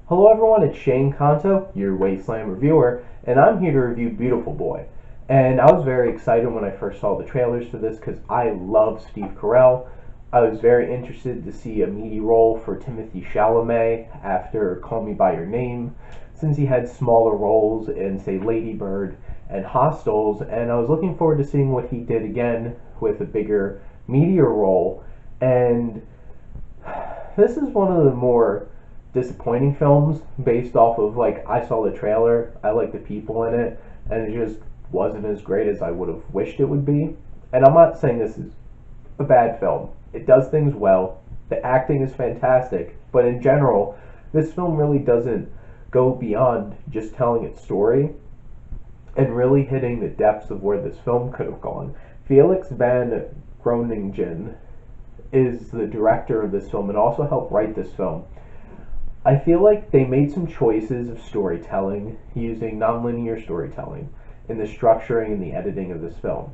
Hello everyone, it's Shane Kanto, your Wasteland reviewer, and I'm here to review Beautiful Boy. And I was very excited when I first saw the trailers for this because I love Steve Carell. I was very interested to see a meaty role for Timothee Chalamet after Call Me By Your Name, since he had smaller roles in, say, Lady Bird and Hostiles, and I was looking forward to seeing what he did again with a bigger, meatier role. And this is one of the more disappointing films based off of, like, I saw the trailer, I like the people in it, and it just wasn't as great as I would have wished it would be. And I'm not saying this is a bad film. It does things well. The acting is fantastic, but in general, this film really doesn't go beyond just telling its story and really hitting the depths of where this film could have gone. Felix van Groningen is the director of this film and also helped write this film. I feel like they made some choices of storytelling using nonlinear storytelling in the structuring and the editing of this film.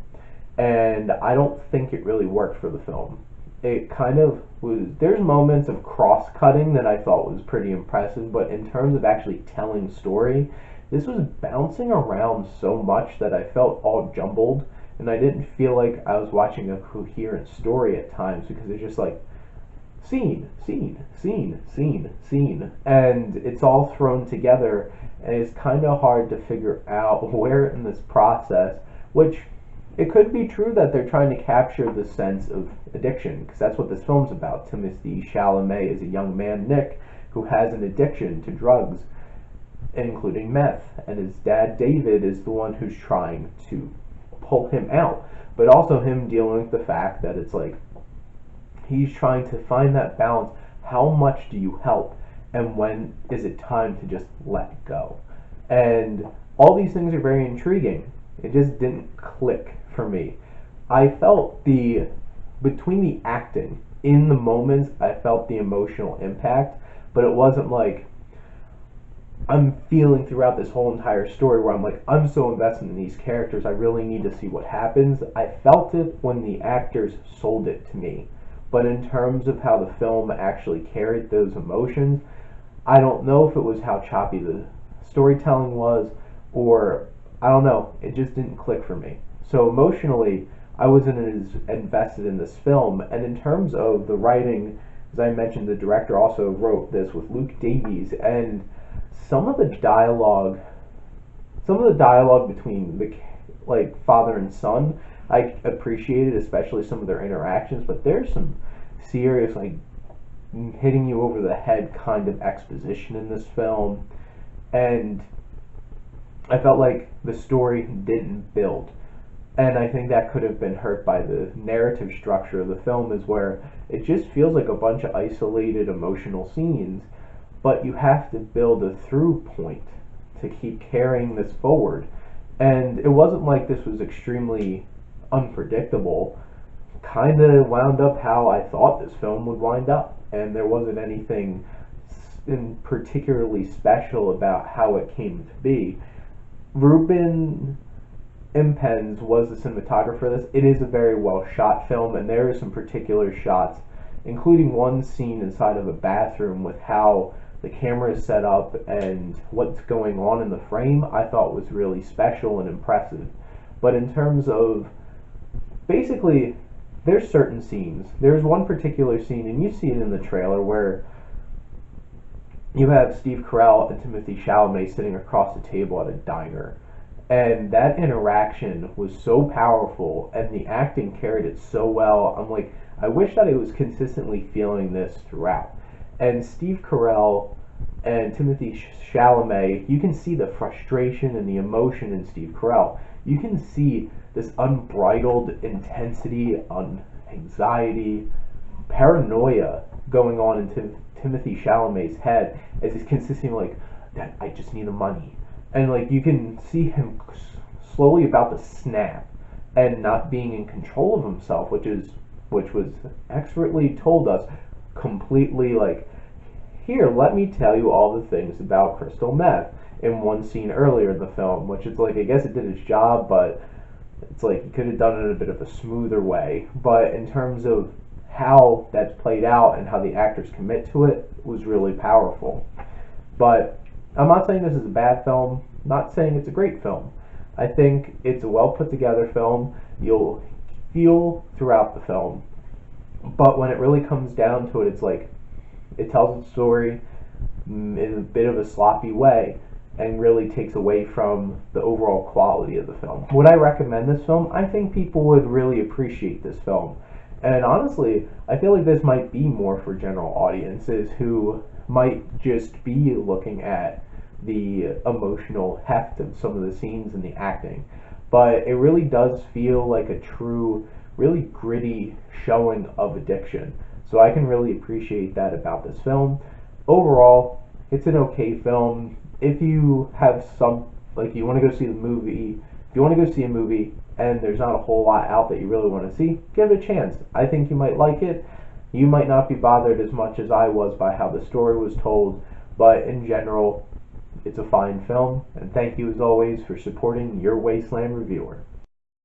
And I don't think it really worked for the film. It kind of was, there's moments of cross-cutting that I thought was pretty impressive, but in terms of actually telling story, this was bouncing around so much that I felt all jumbled, and I didn't feel like I was watching a coherent story at times because it's just like scene, scene, scene, scene, scene, and it's all thrown together, and it's kind of hard to figure out where in this process, which it could be true that they're trying to capture the sense of addiction, because that's what this film's about. Timothee Chalamet is a young man, Nick, who has an addiction to drugs, including meth, and his dad, David, is the one who's trying to pull him out, but also him dealing with the fact that it's like, he's trying to find that balance. How much do you help? And when is it time to just let go? And all these things are very intriguing. It just didn't click for me. I felt between the acting, in the moments, I felt the emotional impact, but it wasn't like I'm feeling throughout this whole entire story where I'm like, I'm so invested in these characters, I really need to see what happens. I felt it when the actors sold it to me. But in terms of how the film actually carried those emotions, I don't know if it was how choppy the storytelling was, or I don't know, it just didn't click for me. So emotionally, I wasn't as invested in this film. And in terms of the writing, as I mentioned, the director also wrote this with Luke Davies, and some of the dialogue, between the father and son, I appreciated, especially some of their interactions, but there's some serious, like, hitting you over the head kind of exposition in this film, and I felt like the story didn't build. And I think that could have been hurt by the narrative structure of the film, is where it just feels like a bunch of isolated emotional scenes, but you have to build a through point to keep carrying this forward. And it wasn't like this was extremely unpredictable. Kind of wound up how I thought this film would wind up, and there wasn't anything in particularly special about how it came to be. Ruben Impens was the cinematographer for this. It is a very well shot film, and there are some particular shots, including one scene inside of a bathroom with how the camera is set up and what's going on in the frame, I thought was really special and impressive. But in terms of, basically, there's certain scenes. There's one particular scene, and you see it in the trailer, where you have Steve Carell and Timothee Chalamet sitting across the table at a diner. And that interaction was so powerful, and the acting carried it so well. I'm like, I wish that I was consistently feeling this throughout. And Steve Carell and Timothee Chalamet, you can see the frustration and the emotion in Steve Carell. You can see this unbridled intensity, anxiety, paranoia going on in Timothee Chalamet's head as he's consistently like, that I just need the money. And like, you can see him slowly about to snap and not being in control of himself, which was expertly told us completely like, here, let me tell you all the things about crystal meth in one scene earlier in the film, which is like, I guess it did its job, but it's like you could have done it in a bit of a smoother way. But in terms of how that's played out and how the actors commit to it was really powerful. But I'm not saying this is a bad film, not saying it's a great film. I think it's a well put together film. You'll feel throughout the film. But when it really comes down to it, it's like it tells its story in a bit of a sloppy way and really takes away from the overall quality of the film. Would I recommend this film? I think people would really appreciate this film. And honestly, I feel like this might be more for general audiences who might just be looking at the emotional heft of some of the scenes and the acting. But it really does feel like a true, really gritty showing of addiction. So I can really appreciate that about this film. Overall, it's an okay film. If you have some, like, you want to go see the movie, if you want to go see a movie and there's not a whole lot out that you really want to see, give it a chance. I think you might like it. You might not be bothered as much as I was by how the story was told, but in general, it's a fine film. And thank you as always for supporting your Wasteland reviewer.